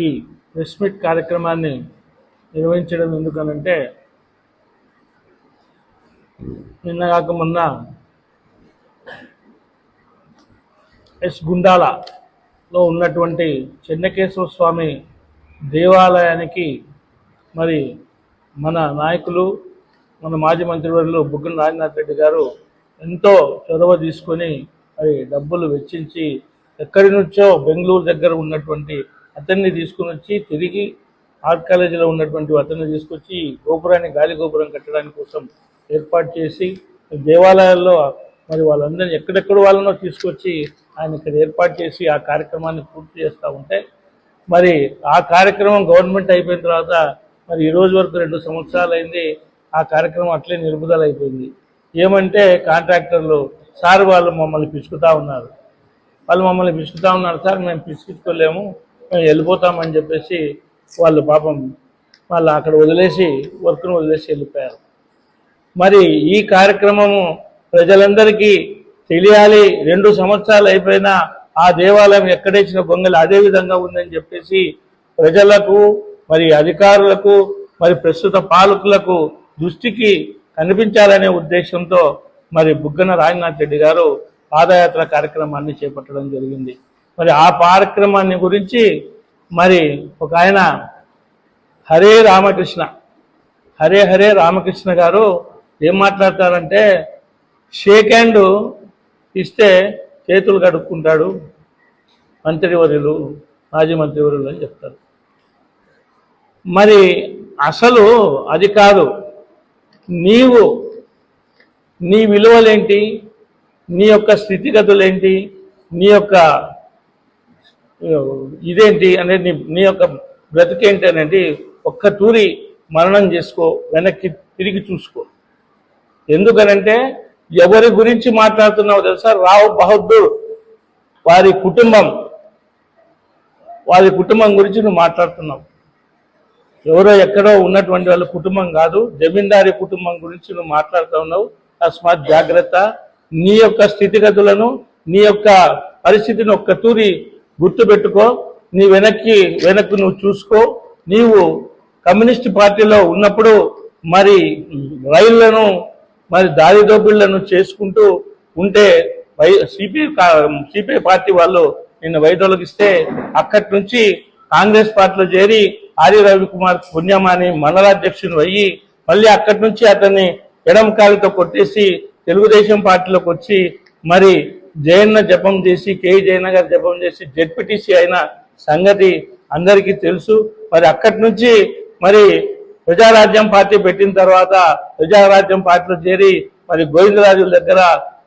ఈ press meet కార్యక్రమాన్ని నిర్వహించడం ఎందుకనంటే నిన్నగాక మొన్న గుండాలలో ఉన్నటువంటి చెన్నకేశవ స్వామి దేవాలయానికి మరి మన నాయకులు మన మాజీ మంత్రివర్యులు బుగ్గన రాజనాథ్ రెడ్డి గారు ఎంతో చొరవ తీసుకొని మరి డబ్బులు వెచ్చించి ఎక్కడి నుంచో బెంగళూరు దగ్గర ఉన్నటువంటి అతన్ని తీసుకుని వచ్చి తిరిగి ఆర్ట్ కాలేజీలో ఉన్నటువంటి అతన్ని తీసుకొచ్చి గోపురాన్ని గాలి గోపురం కట్టడానికి కోసం ఏర్పాటు చేసి దేవాలయాల్లో మరి వాళ్ళందరినీ ఎక్కడెక్కడ వాళ్ళనో తీసుకొచ్చి ఆయన ఇక్కడ ఏర్పాటు చేసి ఆ కార్యక్రమాన్ని పూర్తి చేస్తూ ఉంటే మరి ఆ కార్యక్రమం గవర్నమెంట్ అయిపోయిన తర్వాత మరి ఈ రోజు వరకు 2 సంవత్సరాలు అయింది. ఆ కార్యక్రమం అట్లే నిలుపుదల అయిపోయింది. ఏమంటే కాంట్రాక్టర్లు సార్ వాళ్ళు మమ్మల్ని పిసుకుతూ ఉన్నారు. సార్ మేము పిసుకుకోలేము, మేము వెళ్ళిపోతామని చెప్పేసి వాళ్ళు పాపం వాళ్ళు అక్కడ వదిలేసి వర్క్ను వదిలేసి వెళ్ళిపోయారు. మరి ఈ కార్యక్రమము ప్రజలందరికీ తెలియాలి. 2 సంవత్సరాలు అయిపోయినా ఆ దేవాలయం ఎక్కడేసిన గొంగలి అదే విధంగా ఉందని చెప్పేసి ప్రజలకు మరి అధికారులకు మరి ప్రస్తుత పాలకులకు దృష్టికి కనిపించాలనే ఉద్దేశంతో మరి బుగ్గన రాజనాథ్ రెడ్డి గారు పాదయాత్ర కార్యక్రమాన్ని చేపట్టడం జరిగింది. మరి ఆ కార్యక్రమాన్ని గురించి మరి ఒక ఆయన హరే రామకృష్ణ గారు ఏం మాట్లాడతారంటే షేక్ హ్యాండ్ ఇస్తే చేతులు కడుక్కుంటాడు మంత్రివర్యులు మాజీ మంత్రివర్యులు అని చెప్తారు. మరి అసలు అది కాదు. నీ విలువలేంటి, నీ యొక్క స్థితిగతులేంటి, నీ యొక్క ఇదేంటి అనేది నీ యొక్క బ్రతికేంటి అనేది ఒక్క తూరి మరణం చేసుకో, వెనక్కి తిరిగి చూసుకో. ఎందుకనంటే ఎవరి గురించి మాట్లాడుతున్నావు తెలుసా? రావ్ బహదూర్ వారి కుటుంబం గురించి నువ్వు మాట్లాడుతున్నావు. ఎవరో ఎక్కడో ఉన్నటువంటి వాళ్ళ కుటుంబం కాదు, జమీందారీ కుటుంబం గురించి నువ్వు మాట్లాడుతూ ఉన్నావు. తస్మాత్ జాగ్రత్త. నీ యొక్క స్థితిగతులను, నీ యొక్క పరిస్థితిని ఒక్క తూరి గుర్తుపెట్టుకో. నీ వెనక్కి నువ్వు చూసుకో. నీవు కమ్యూనిస్ట్ పార్టీలో ఉన్నప్పుడు మరి రైళ్లను మరి దారి దోపిళ్లను చేసుకుంటూ ఉంటే సిపిఐ పార్టీ వాళ్ళు నిన్ను బయటొలగిస్తే అక్కడి నుంచి కాంగ్రెస్ పార్టీలో చేరి ఆర్య రవికుమార్ పుణ్యమాని మండలాధ్యక్షుడు అయ్యి మళ్ళీ అక్కడి నుంచి అతన్ని ఎడంకాలతో కొట్టేసి తెలుగుదేశం పార్టీలోకి వచ్చి మరి జయన్న జపం చేసి జయన్న గారు జపం చేసి జెడ్పీటీసీ అయిన సంగతి అందరికీ తెలుసు. మరి అక్కడి నుంచి మరి ప్రజారాజ్యం పార్టీ పెట్టిన తర్వాత ప్రజారాజ్యం పార్టీలో చేరి మరి గోవిందరాజుల దగ్గర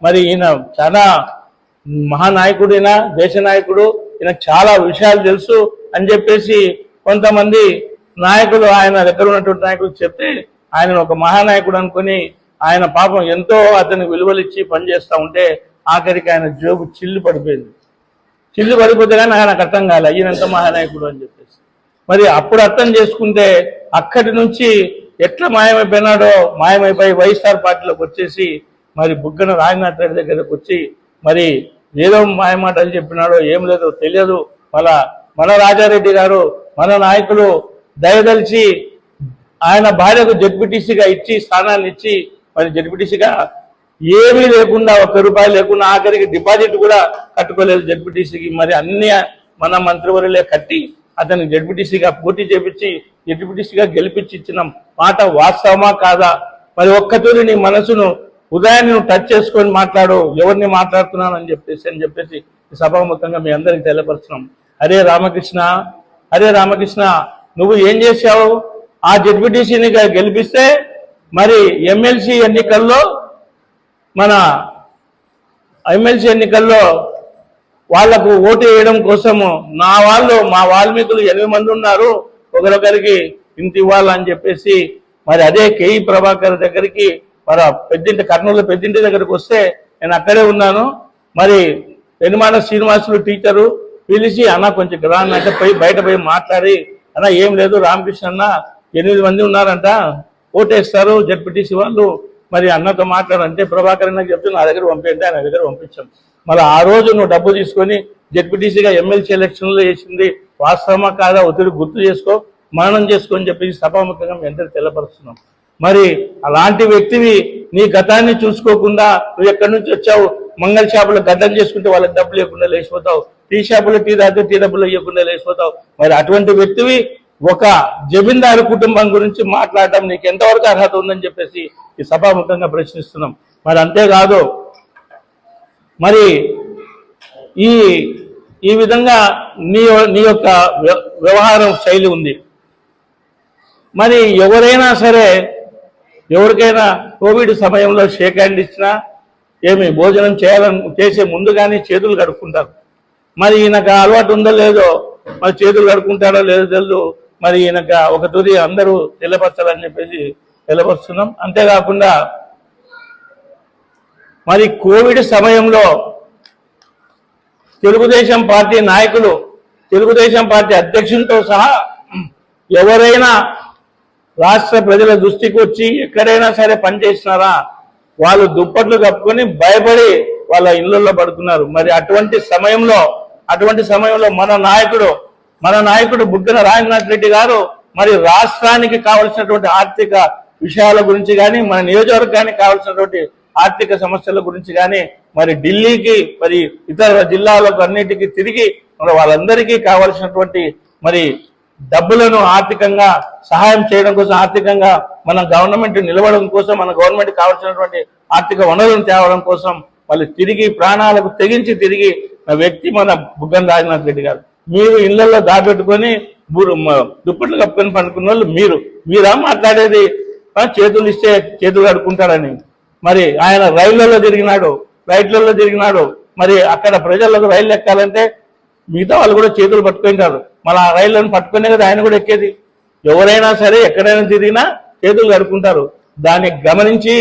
మరి ఈయన చాలా మహానాయకుడైన దేశ నాయకుడు, ఈయన చాలా విషయాలు తెలుసు అని చెప్పేసి కొంతమంది నాయకులు ఆయన దగ్గర ఉన్నటువంటి నాయకులు చెప్తే ఆయన ఒక మహానాయకుడు అనుకుని ఆయన పాపం ఎంతో అతనికి విలువలిచ్చి పనిచేస్తూ ఉంటే ఆఖరికి ఆయన జోబు చిల్లు పడిపోతే కానీ నాకు అర్థం కాలే ఈయనంత మహానాయకుడు అని చెప్పేసి. మరి అప్పుడు అర్థం చేసుకుంటే అక్కడి నుంచి ఎట్లా మాయమైపోయి వైఎస్ఆర్ పార్టీలోకి వచ్చేసి మరి బుగ్గన రాజనాథ్ రెడ్డి దగ్గరకు వచ్చి మరి ఏదో మాయమాటలు చెప్పినాడో ఏం లేదో తెలియదు. మన రాజారెడ్డి గారు మన నాయకులు దయదలిచి ఆయన భార్యకు జెడ్పీటీసీగా ఇచ్చి స్థానాన్ని ఇచ్చి మరి జెడ్పీటీసీగా ఏమీ లేకుండా ₹1 లేకుండా ఆఖరికి డిపాజిట్ కూడా కట్టుకోలేదు జెడ్పీటీసీకి. మరి అన్ని మన మంత్రివర్యులే కట్టి అతనికి జెడ్పీటీసీగా పోటీ చేపించి జెడ్పీటీసీగా గెలిపించి ఇచ్చిన మాట వాస్తవమా కాదా? మరి ఒక్కతూరి నీ మనసును ఉదయాన్ని నువ్వు టచ్ చేసుకొని మాట్లాడు, ఎవరిని మాట్లాడుతున్నాను అని చెప్పేసి సభాముఖంగా మీ అందరికి తెలియపరుస్తున్నాం. హరే రామకృష్ణ నువ్వు ఏం చేశావు? ఆ జెడ్పీటీసీని గెలిపిస్తే మరి ఎమ్మెల్సీ ఎన్నికల్లో వాళ్లకు ఓటు వేయడం కోసము మా వాల్మీకులు 8 మంది ఉన్నారు, ఒకరొకరికి ఇంత ఇవ్వాలని చెప్పేసి మరి అదే కేఈ ప్రభాకర్ దగ్గరికి మరి కర్నూలు పెద్దింటి దగ్గరికి వస్తే నేను అక్కడే ఉన్నాను. మరి పెనుమాన శ్రీనివాసులు టీచరు పిలిచి అన్న కొంచెం రాన్న అంటే బయట పోయి మాట్లాడి అన్న ఏం లేదు రామకృష్ణ అన్న 8 మంది ఉన్నారంట ఓటేస్తారు జెడ్పీటీసీ వాళ్ళు, మరి అన్నతో మాట్లాడంటే ప్రభాకర్ అన్నకి చెప్తే నా దగ్గర పంపించండి, ఆయన దగ్గర పంపించాం. మళ్ళీ ఆ రోజు నువ్వు డబ్బు తీసుకొని జెడ్పీటీసీగా ఎమ్మెల్సీ ఎలక్షన్లో వేసింది వాస్తవమా కాదా ఒత్తిడి గుర్తు చేసుకో, మననం చేసుకొని చెప్పేసి సభాముఖంగా మేము అందరూ తెల్లపరుస్తున్నాం. మరి అలాంటి వ్యక్తివి నీ గతాన్ని చూసుకోకుండా నువ్వు ఎక్కడి నుంచి వచ్చావు, మంగళ షాపులో గడ్డం చేసుకుంటే వాళ్ళకి డబ్బులు ఇవ్వకుండా లేచిపోతావు, టీ షాపులో టీ తాగితే టీ డబ్బులు ఇవ్వకుండా లేచిపోతావు. మరి అటువంటి వ్యక్తివి ఒక జమీందారు కుటుంబం గురించి మాట్లాడటం నీకు ఎంతవరకు అర్హత ఉందని చెప్పేసి ఈ సభాముఖంగా ప్రశ్నిస్తున్నాం. మరి అంతేకాదు, మరి ఈ విధంగా నీ యొక్క వ్యవహారం శైలి ఉంది. మరి ఎవరైనా సరే ఎవరికైనా కోవిడ్ సమయంలో షేక్ హ్యాండ్ ఇచ్చినా ఏమి భోజనం చేసే ముందుగానే చేతులు కడుక్కుంటారు. మరి ఈయనకు అలవాటు ఉందో లేదో, మరి చేతులు కడుక్కుంటాడో లేదో తెలియదు. మరి ఈయనకు ఒక తుది అందరూ తెల్లపరచాలని చెప్పేసి తెల్లపరుస్తున్నాం. అంతేకాకుండా మరి కోవిడ్ సమయంలో తెలుగుదేశం పార్టీ నాయకులు, తెలుగుదేశం పార్టీ అధ్యక్షులతో సహా ఎవరైనా రాష్ట్ర ప్రజల దృష్టికి వచ్చి ఎక్కడైనా సరే పనిచేసినారా, వాళ్ళు దుప్పట్లు కప్పుకొని భయపడి వాళ్ళ ఇళ్లలో పడుతున్నారు. మరి అటువంటి సమయంలో మన నాయకుడు బుగ్గన రాజనాథ్ రెడ్డి గారు మరి రాష్ట్రానికి కావలసినటువంటి ఆర్థిక విషయాల గురించి కానీ, మన నియోజకవర్గానికి కావలసినటువంటి ఆర్థిక సమస్యల గురించి కానీ, మరి ఢిల్లీకి మరి ఇతర జిల్లాలకు అన్నిటికీ తిరిగి మరి వాళ్ళందరికీ కావలసినటువంటి మరి డబ్బులను ఆర్థికంగా సహాయం చేయడం కోసం, ఆర్థికంగా మన గవర్నమెంట్ నిలవడం కోసం, మన గవర్నమెంట్ కావాల్సినటువంటి ఆర్థిక వనరులను తేవడం కోసం వాళ్ళు తిరిగి ప్రాణాలకు తెగించి తిరిగి వ్యక్తి మన బుగ్గన రాజనాథ్ రెడ్డి గారు. మీరు ఇళ్లలో దాపెట్టుకొని దుప్పట్లు కప్పుకొని పనుకున్న వాళ్ళు మీరా మాట్లాడేది? చేతులు ఇస్తే చేతులు కడుక్కుంటాడని. మరి ఆయన రైళ్లలో తిరిగినాడు, ఫ్లైట్లలో తిరిగినాడు. మరి అక్కడ ప్రజలకు రైలు ఎక్కాలంటే మిగతా వాళ్ళు కూడా చేతులు పట్టుకుంటారు. మళ్ళీ ఆ రైళ్లను పట్టుకునే కదా ఆయన కూడా ఎక్కేది. ఎవరైనా సరే ఎక్కడైనా తిరిగినా చేతులు కడుక్కుంటారు. దాన్ని గమనించి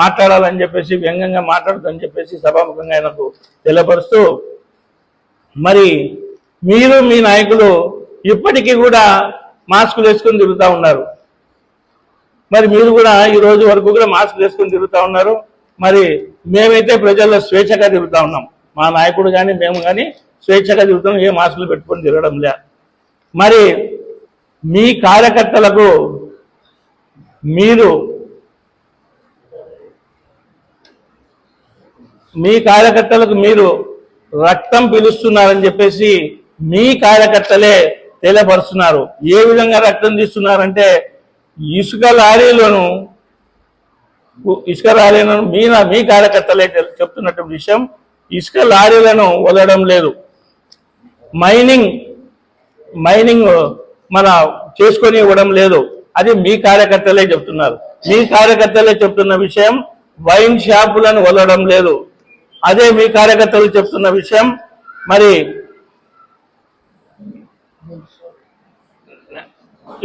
మాట్లాడాలని చెప్పేసి, వ్యంగ్యంగా మాట్లాడదని చెప్పేసి సభాముఖంగా ఆయనకు తెలియపరుస్తూ, మరి మీరు మీ నాయకులు ఇప్పటికీ కూడా మాస్కులు వేసుకొని తిరుగుతూ ఉన్నారు. మరి మీరు కూడా ఈ రోజు వరకు కూడా మాస్కులు వేసుకొని తిరుగుతూ ఉన్నారు. మరి మేమైతే ప్రజల్లో స్వేచ్ఛగా తిరుగుతూ ఉన్నాం. మా నాయకుడు కానీ మేము కానీ స్వేచ్ఛగా తిరుగుతున్నాం, ఏ మాస్కులు పెట్టుకొని తిరగడం లే. మరి మీ కార్యకర్తలకు మీరు రక్తం పిలుస్తున్నారని చెప్పేసి మీ కార్యకర్తలే తెలియపరుస్తున్నారు. ఏ విధంగా రక్తం తీస్తున్నారంటే ఇసుక లారీలను మీ కార్యకర్తలే చెప్తున్నటువంటి విషయం. ఇసుక లారీలను వదలడం లేదు, మైనింగ్ మన చేసుకొని ఇవ్వడం లేదు. అది మీ కార్యకర్తలే చెప్తున్నారు. మీ కార్యకర్తలే చెప్తున్న విషయం. వైన్ షాపులను వదలడం లేదు, అదే మీ కార్యకర్తలు చెప్తున్న విషయం. మరి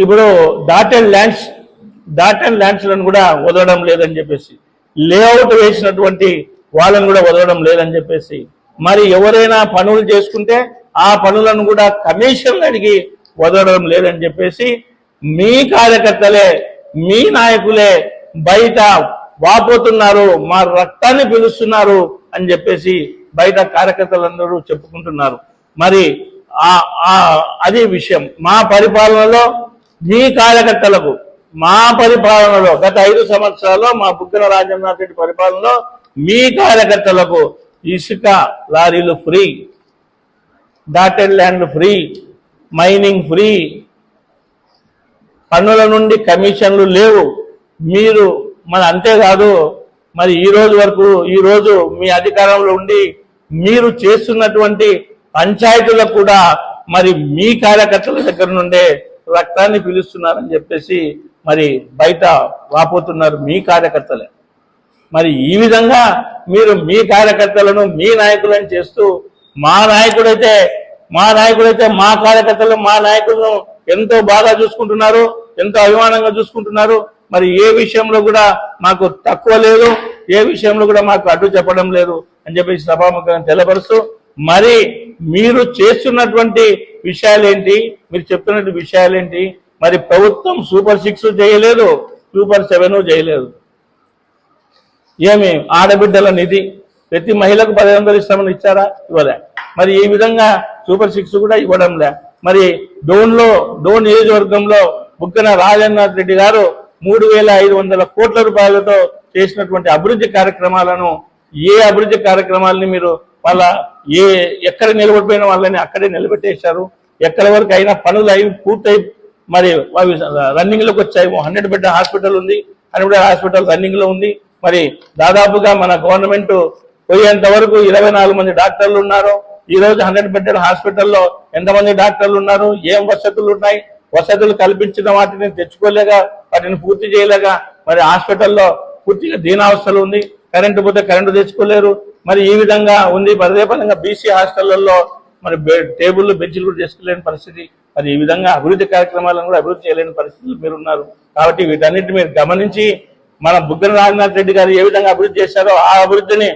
ఇప్పుడు డాట్ అండ్ ల్యాండ్స్లను కూడా వదలడం లేదని చెప్పేసి, లేఅవుట్ వేసినటువంటి వాళ్ళని కూడా వదలడం లేదని చెప్పేసి, మరి ఎవరైనా పనులు చేసుకుంటే ఆ పనులను కూడా కమిషన్లు అడిగి వదలడం లేదని చెప్పేసి మీ కార్యకర్తలే, మీ నాయకులే బయట వాపోతున్నారు, మా రక్తాన్ని పిలుస్తున్నారు అని చెప్పేసి బయట కార్యకర్తలందరూ చెప్పుకుంటున్నారు. మరి అది విషయం. మా పరిపాలనలో మీ కార్యకర్తలకు, మా పరిపాలనలో గత 5 సంవత్సరాల్లో మా బుగ్గన రాజనాథ్ రెడ్డి పరిపాలనలో మీ కార్యకర్తలకు ఇసుక లారీలు ఫ్రీ, డాటెడ్ ల్యాండ్లు ఫ్రీ, మైనింగ్ ఫ్రీ, పన్నుల నుండి కమిషన్లు లేవు. మీరు మరి అంతేకాదు, మరి ఈ రోజు మీ అధికారంలో ఉండి మీరు చేస్తున్నటువంటి పంచాయతీలకు కూడా మరి మీ కార్యకర్తల దగ్గర నుండే రక్తాన్ని పిలుస్తున్నారని చెప్పేసి మరి బయట వాపోతున్నారు మీ కార్యకర్తలే. మరి ఈ విధంగా మీరు మీ కార్యకర్తలను మీ నాయకులను చేస్తూ, మా నాయకుడైతే మా కార్యకర్తలు మా నాయకులను ఎంతో బాగా చూసుకుంటున్నారు, ఎంతో అభిమానంగా చూసుకుంటున్నారు. మరి ఏ విషయంలో కూడా మాకు తక్కువ లేదు, ఏ విషయంలో కూడా మాకు అడ్డు చెప్పడం లేదు అని చెప్పేసి సభాముఖంగా తెలపరుస్తూ, మరి మీరు చేస్తున్నటువంటి విషయాలేంటి, మీరు చెప్తున్నటువంటి విషయాలేంటి? మరి ప్రభుత్వం సూపర్ 6 చేయలేదు, సూపర్ 7 చేయలేదు. ఏమి ఆడబిడ్డల నిధి ప్రతి మహిళకు 10,000 ఇస్తామని ఇచ్చారా? ఇవ్వలే. మరి ఈ విధంగా సూపర్ 6 కూడా ఇవ్వడంలే. మరి డోన్ నియోజకవర్గంలో బుగ్గన రాజేంద్రనాథ్ రెడ్డి గారు 3,500 కోట్ల రూపాయలతో చేసినటువంటి అభివృద్ధి కార్యక్రమాలను ఏ అభివృద్ధి కార్యక్రమాలని మీరు ఎక్కడ నిలబడిపోయిన వాళ్ళని అక్కడే నిలబెట్టేశారు. ఎక్కడి వరకు అయినా పనులు అయి పూర్తయి మరి అవి రన్నింగ్ లోకి వచ్చాయి. 100 బెడ్ హాస్పిటల్ ఉంది, 100 బెడ్ హాస్పిటల్ రన్నింగ్ లో ఉంది. మరి దాదాపుగా మన గవర్నమెంట్ పోయేంత వరకు 24 మంది డాక్టర్లు ఉన్నారు. ఈ రోజు 100 బెడ్ హాస్పిటల్లో ఎంతమంది డాక్టర్లు ఉన్నారు, ఏం వసతులు ఉన్నాయి, వసతులు కల్పించిన వాటిని తెచ్చుకోలేక వాటిని పూర్తి చేయలేక మరి హాస్పిటల్లో పూర్తిగా దీనావస్థలు ఉంది. కరెంటు పోతే కరెంటు తెచ్చుకోలేరు. మరి ఈ విధంగా ఉంది. అదే పరంగా బీసీ హాస్టళ్లలో మరి టేబుల్లు బెంచ్లు కూడా చేసుకోలేని పరిస్థితి. మరి ఈ విధంగా అభివృద్ధి కార్యక్రమాలను కూడా అభివృద్ధి చేయలేని పరిస్థితులు మీరు ఉన్నారు. కాబట్టి వీటన్నిటిని మీరు గమనించి మన బుగ్గన రాజేంద్రనాథ్ రెడ్డి గారు ఏ విధంగా అభివృద్ధి చేశారో ఆ అభివృద్ధిని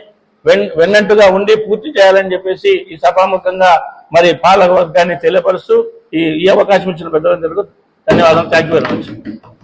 వెన్నట్టుగా ఉండి పూర్తి చేయాలని చెప్పేసి ఈ సభాముఖంగా మరి పాలకవర్గాన్ని తెలియపరుస్తూ ఈ అవకాశం ఇచ్చిన పెద్దలందరికీ ధన్యవాదాలు. Thank you very much.